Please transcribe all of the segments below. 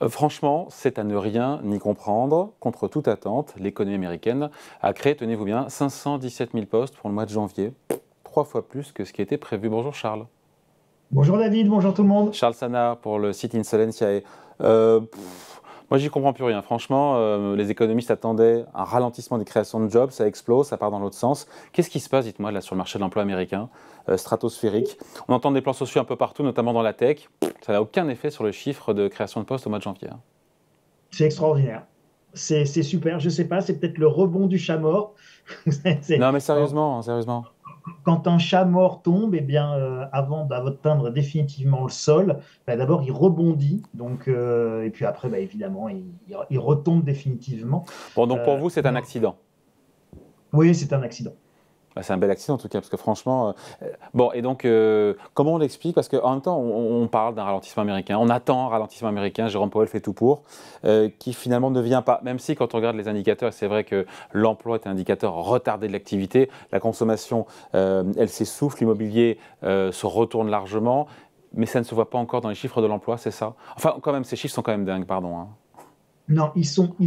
Franchement, c'est à ne rien n'y comprendre. Contre toute attente, l'économie américaine a créé, tenez-vous bien, 517 000 postes pour le mois de janvier. 3 fois plus que ce qui était prévu. Bonjour Charles. Bonjour David, bonjour tout le monde. Charles Sana pour le site Insolentiae. Euh, pff, Moi, j'y comprends plus rien. Franchement, les économistes attendaient un ralentissement des créations de jobs. Ça explose, ça part dans l'autre sens. Qu'est-ce qui se passe, dites-moi, là, sur le marché de l'emploi américain, stratosphérique? On entend des plans sociaux un peu partout, notamment dans la tech. Ça n'a aucun effet sur le chiffre de création de postes au mois de janvier. C'est extraordinaire. C'est super. Je sais pas, c'est peut-être le rebond du chat mort. C'est- Non, mais quand, sérieusement, sérieusement. quand un chat mort tombe, eh bien, avant d'atteindre définitivement le sol, bah, d'abord il rebondit. Donc, et puis après, bah, évidemment, il retombe définitivement. Bon, donc pour Euh, vous, c'est un accident. oui, c'est un accident. Bah, c'est un bel accident en tout cas, parce que franchement. Bon, et donc, comment on l'explique? Parce qu'en même temps, on parle d'un ralentissement américain, on attend un ralentissement américain, Jérôme Powell fait tout pour, qui finalement ne vient pas. Même si, quand on regarde les indicateurs, et c'est vrai que l'emploi est un indicateur retardé de l'activité, la consommation, elle s'essouffle, l'immobilier se retourne largement, mais ça ne se voit pas encore dans les chiffres de l'emploi, c'est ça? Enfin, quand même, ces chiffres sont quand même dingues, pardon, hein. Non, ils sont C'est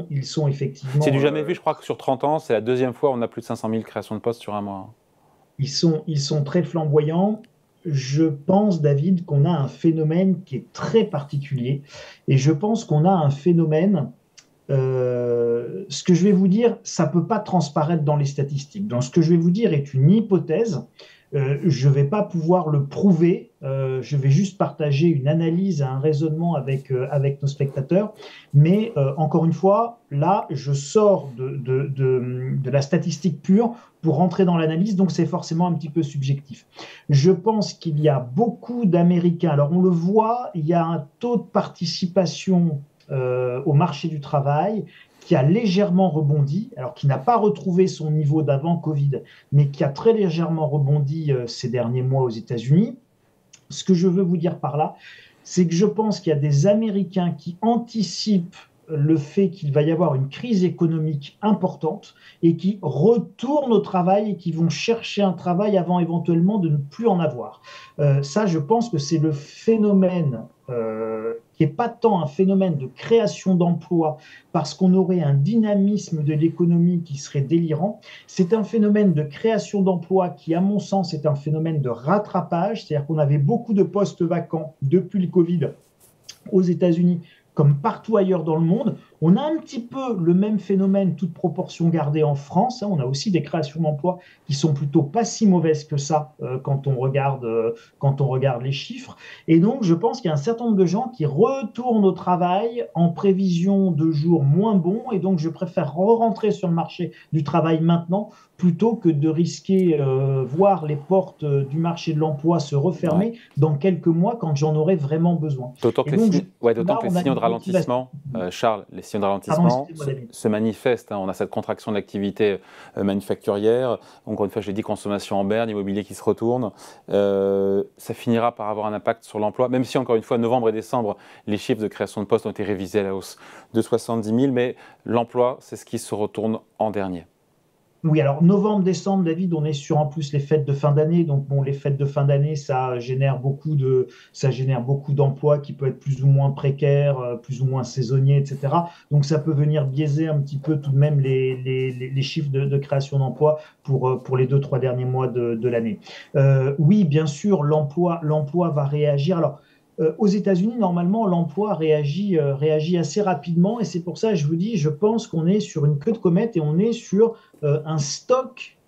du effectivement. jamais vu, je crois que sur 30 ans, c'est la deuxième fois où on a plus de 500 000 créations de postes sur un mois. Ils sont très flamboyants. Je pense, David, qu'on a un phénomène qui est très particulier. Et je pense qu'on a un phénomène, ce que je vais vous dire, ça ne peut pas transparaître dans les statistiques. Donc, ce que je vais vous dire est une hypothèse. Je ne vais pas pouvoir le prouver. Je vais juste partager une analyse, un raisonnement avec nos spectateurs. Mais encore une fois, là, je sors de la statistique pure pour rentrer dans l'analyse, donc c'est forcément un petit peu subjectif. Je pense qu'il y a beaucoup d'Américains. Alors on le voit, il y a un taux de participation au marché du travail qui a légèrement rebondi, alors qui n'a pas retrouvé son niveau d'avant Covid, mais qui a très légèrement rebondi ces derniers mois aux États-Unis. Ce que je veux vous dire par là, c'est que je pense qu'il y a des Américains qui anticipent le fait qu'il va y avoir une crise économique importante et qui retournent au travail et qui vont chercher un travail avant éventuellement de ne plus en avoir. Ça, je pense que c'est le phénomène qui n'est pas tant un phénomène de création d'emplois parce qu'on aurait un dynamisme de l'économie qui serait délirant. C'est un phénomène de création d'emplois qui, à mon sens, est un phénomène de rattrapage, c'est-à-dire qu'on avait beaucoup de postes vacants depuis le Covid aux États-Unis comme partout ailleurs dans le monde. On a un petit peu le même phénomène, toute proportion gardée en France. On a aussi des créations d'emplois qui sont plutôt pas si mauvaises que ça quand on regarde les chiffres. Et donc, je pense qu'il y a un certain nombre de gens qui retournent au travail en prévision de jours moins bons. Et donc, je préfère re-rentrer sur le marché du travail maintenant plutôt que de risquer voir les portes du marché de l'emploi se Ouais. refermer dans quelques mois quand j'en aurai vraiment besoin. D'autant Et que les donc, je signes, pense ouais, que d'autant là, que les on a signaux une de motivation. ralentissement, Charles, les signaux de Pardon, ralentissement excusez-moi, se, David. se manifestent, hein. On a cette contraction de l'activité manufacturière. Encore une fois, je l'ai dit, consommation en berne, immobilier qui se retourne. Ça finira par avoir un impact sur l'emploi, même si, encore une fois, novembre et décembre, les chiffres de création de postes ont été révisés à la hausse de 70 000, mais l'emploi, c'est ce qui se retourne en dernier. Oui, alors novembre, décembre, David, on est sur en plus les fêtes de fin d'année. Donc, bon, les fêtes de fin d'année, ça génère beaucoup d'emplois qui peuvent être plus ou moins précaires, plus ou moins saisonniers, etc. Donc, ça peut venir biaiser un petit peu tout de même les chiffres de création d'emplois pour les 2, 3 derniers mois de l'année. Oui, bien sûr, l'emploi va réagir. Alors, aux États-Unis, normalement, l'emploi réagit assez rapidement et c'est pour ça que je vous dis, je pense qu'on est sur une queue de comète et on est sur un stock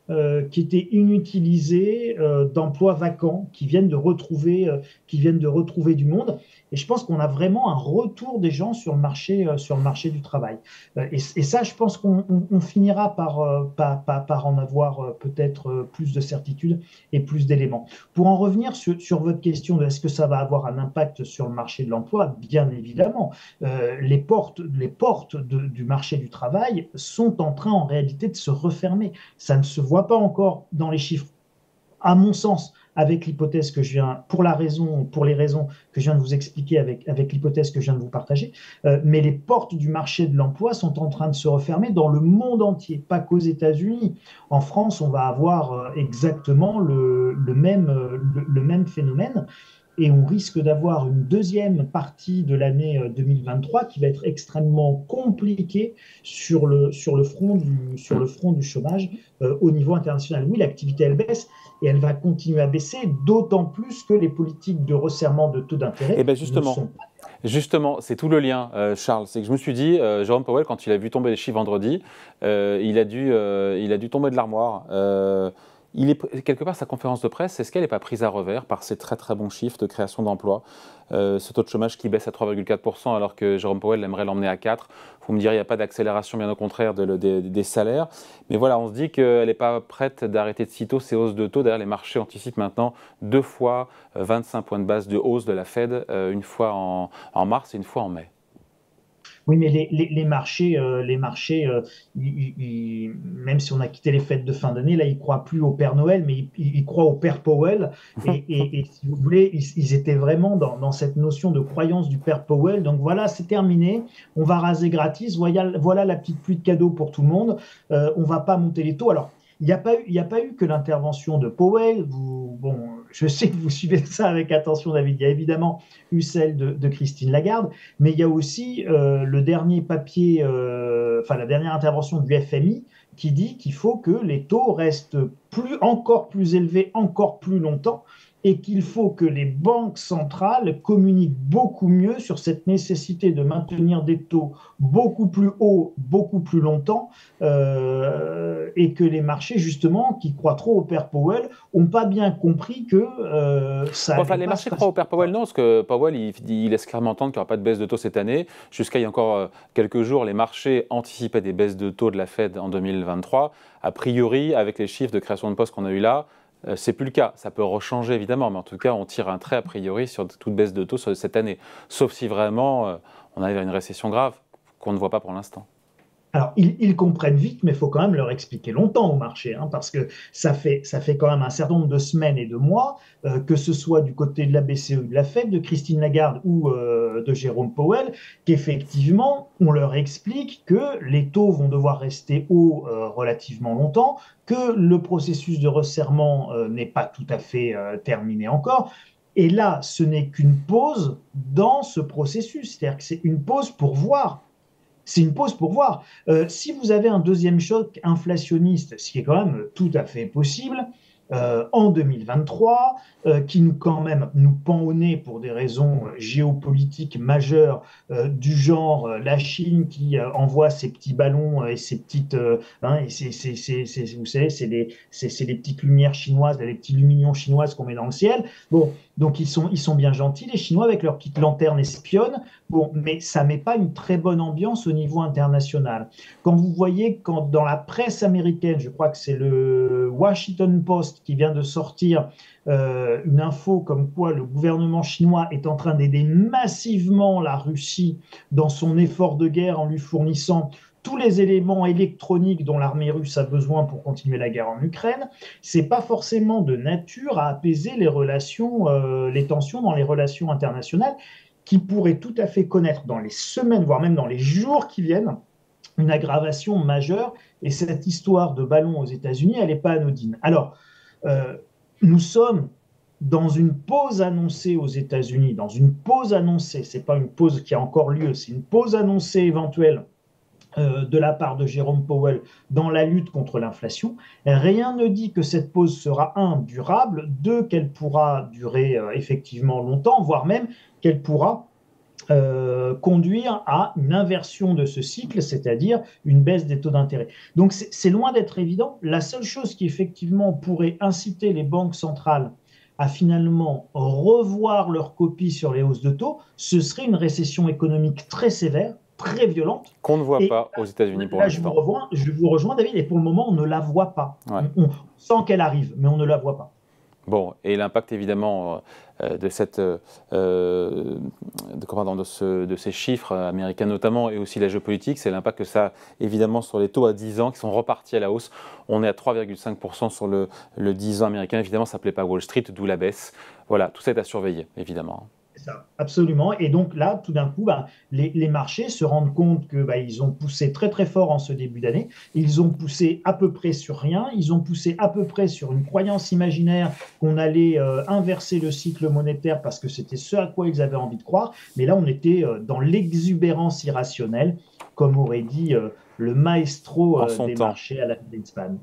qui était inutilisé d'emplois vacants qui viennent de retrouver du monde. Et je pense qu'on a vraiment un retour des gens sur le marché du travail. Et ça, je pense qu'on finira par en avoir peut-être plus de certitude et plus d'éléments. Pour en revenir sur votre question de est-ce que ça va avoir un impact sur le marché de l'emploi, bien évidemment. Les portes du marché du travail sont en train en réalité de se refermer. Ça ne se voit pas encore dans les chiffres, à mon sens, avec l'hypothèse que je viens, pour les raisons que je viens de vous expliquer avec l'hypothèse que je viens de vous partager, mais les portes du marché de l'emploi sont en train de se refermer dans le monde entier, pas qu'aux États-Unis. En France, on va avoir exactement le même phénomène. et on risque d'avoir une deuxième partie de l'année 2023 qui va être extrêmement compliquée sur le front du chômage au niveau international. Oui, l'activité, elle baisse et elle va continuer à baisser, d'autant plus que les politiques de resserrement de taux Et d'intérêt bien ne sont pas. justement, c'est tout le lien, Charles. C'est que je me suis dit, Jérôme Powell, quand il a vu tomber les chiffres vendredi, il a dû tomber de l'armoire. Quelque part, sa conférence de presse, est-ce qu'elle n'est pas prise à revers par ces très très bons chiffres de création d'emplois, ce taux de chômage qui baisse à 3,4% alors que Jérôme Powell aimerait l'emmener à 4%. Vous me direz, il n'y a pas d'accélération, bien au contraire, des salaires. Mais voilà, on se dit qu'elle n'est pas prête d'arrêter de sitôt ces hausses de taux. D'ailleurs, les marchés anticipent maintenant 2 fois 25 points de base de hausse de la Fed, une fois en mars et une fois en mai. Oui, mais les marchés même si on a quitté les fêtes de fin d'année, là, ils croient plus au Père Noël, mais ils croient au Père Powell. Et si vous voulez, ils étaient vraiment dans cette notion de croyance du Père Powell. Donc voilà, c'est terminé. On va raser gratis. Voilà la petite pluie de cadeaux pour tout le monde. On va pas monter les taux. Alors, il y a pas eu que l'intervention de Powell. Bon, je sais que vous suivez ça avec attention, David. Il y a évidemment eu celle de Christine Lagarde. Mais il y a aussi le dernier papier, enfin la dernière intervention du FMI qui dit qu'il faut que les taux restent encore plus élevés, encore plus longtemps, et qu'il faut que les banques centrales communiquent beaucoup mieux sur cette nécessité de maintenir des taux beaucoup plus hauts, beaucoup plus longtemps, et que les marchés, justement, qui croient trop au Père Powell, n'ont pas bien compris que ça Enfin, allait les pas marchés se croient passer au Père comme Powell, ça. non, parce que Powell, il laisse clairement entendre qu'il n'y aura pas de baisse de taux cette année. Jusqu'à il y a encore quelques jours, les marchés anticipaient des baisses de taux de la Fed en 2023. A priori, avec les chiffres de création de postes qu'on a eu là, c'est plus le cas. Ça peut rechanger évidemment, mais en tout cas, on tire un trait a priori sur toute baisse de taux sur cette année. Sauf si vraiment on arrive à une récession grave qu'on ne voit pas pour l'instant. Alors, ils comprennent vite, mais il faut quand même leur expliquer longtemps au marché, hein, parce que ça fait quand même un certain nombre de semaines et de mois, que ce soit du côté de la BCE, de la Fed, de Christine Lagarde ou de Jérôme Powell, qu'effectivement, on leur explique que les taux vont devoir rester hauts relativement longtemps, que le processus de resserrement n'est pas tout à fait terminé encore. Et là, ce n'est qu'une pause dans ce processus, c'est-à-dire que c'est une pause pour voir. C'est une pause pour voir. Si vous avez un deuxième choc inflationniste, ce qui est quand même tout à fait possible, en 2023, qui nous quand même nous pend au nez pour des raisons géopolitiques majeures, du genre la Chine qui envoie ses petits ballons et ses petites, hein, et vous savez, c'est les petites lumières chinoises, les petits lumignons chinoises qu'on met dans le ciel. Bon, donc ils sont bien gentils les Chinois avec leurs petites lanternes espionnes. Bon, mais ça met pas une très bonne ambiance au niveau international. Quand vous voyez, quand dans la presse américaine, je crois que c'est le Washington Post qui vient de sortir une info comme quoi le gouvernement chinois est en train d'aider massivement la Russie dans son effort de guerre en lui fournissant tous les éléments électroniques dont l'armée russe a besoin pour continuer la guerre en Ukraine, c'est pas forcément de nature à apaiser les relations, les tensions dans les relations internationales, qui pourrait tout à fait connaître dans les semaines, voire même dans les jours qui viennent, une aggravation majeure. Et cette histoire de ballon aux États-Unis, elle n'est pas anodine. Alors, euh, nous sommes dans une pause annoncée aux États-Unis, dans une pause annoncée, ce n'est pas une pause qui a encore lieu, c'est une pause annoncée éventuelle de la part de Jérôme Powell dans la lutte contre l'inflation. Rien ne dit que cette pause sera, un, durable, deux, qu'elle pourra durer effectivement longtemps, voire même qu'elle pourra conduire à une inversion de ce cycle, c'est-à-dire une baisse des taux d'intérêt. Donc c'est loin d'être évident. La seule chose qui effectivement pourrait inciter les banques centrales à finalement revoir leur copie sur les hausses de taux, ce serait une récession économique très sévère, très violente. Qu'on ne voit Et pas aux États-Unis pour là, l'instant. je vous rejoins, David, et pour le moment, on ne la voit pas. Ouais. On sent qu'elle arrive, mais on ne la voit pas. Bon, et l'impact évidemment de ces chiffres américains notamment, et aussi la géopolitique, c'est l'impact que ça a évidemment sur les taux à 10 ans qui sont repartis à la hausse. On est à 3,5% sur le 10 ans américain. Évidemment, ça ne plaît pas à Wall Street, d'où la baisse. Voilà, tout ça est à surveiller, évidemment. ça, absolument. Et donc là, tout d'un coup, bah, les marchés se rendent compte que bah, ils ont poussé très très fort en ce début d'année. Ils ont poussé à peu près sur rien. Ils ont poussé à peu près sur une croyance imaginaire qu'on allait inverser le cycle monétaire parce que c'était ce à quoi ils avaient envie de croire. Mais là, on était dans l'exubérance irrationnelle, comme aurait dit le maestro En son des temps. marchés à la Greenspan.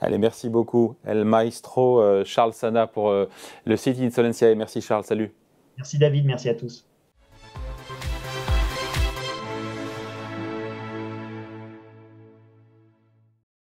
Allez, merci beaucoup. El Maestro Charles Sana pour le site Insolenciae. Merci Charles, salut. Merci David, merci à tous.